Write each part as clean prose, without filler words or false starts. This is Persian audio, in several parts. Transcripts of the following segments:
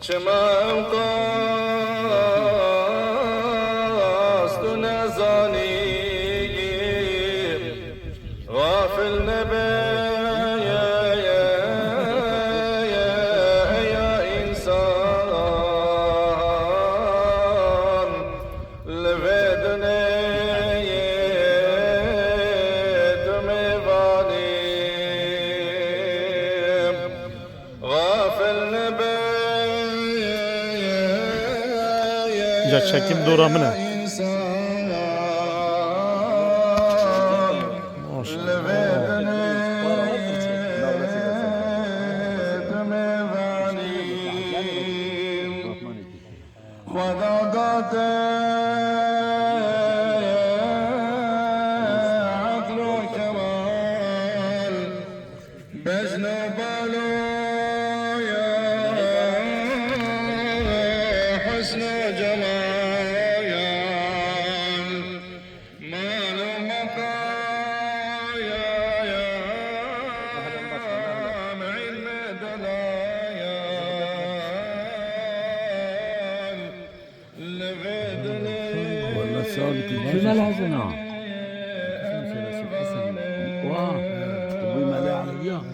چما قاست و نزانی غافل نبی یا انسان لبدنه جا چکیم دورا منه خدا داده عقل و کمال بجن و بالو یا حسن و جمال مال و مقایا علم دلایل والله ثابت شو الحسنة واه ابوي ما لا على اليوم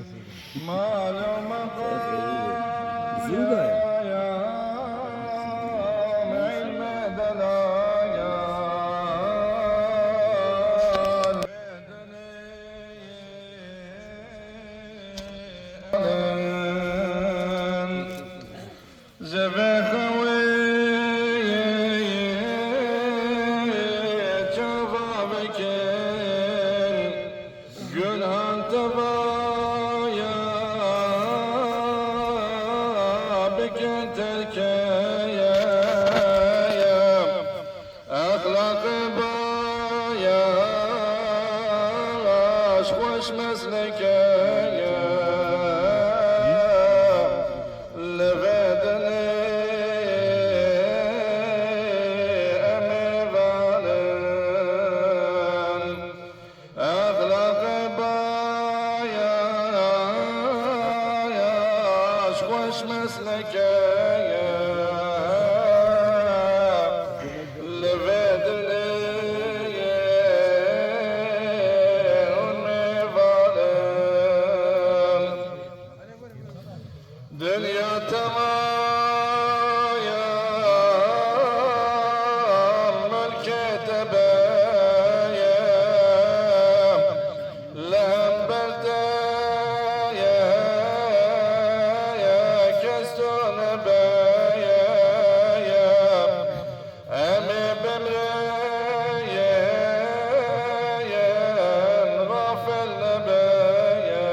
زوبة أخلاق بايا خوش مسلك لبدني أميبان أخلاق بايا خوش مسلك دنيا تمايا ملكة بايا لهم بلدايا كستون بايا أمي بمرايا غافل نبايا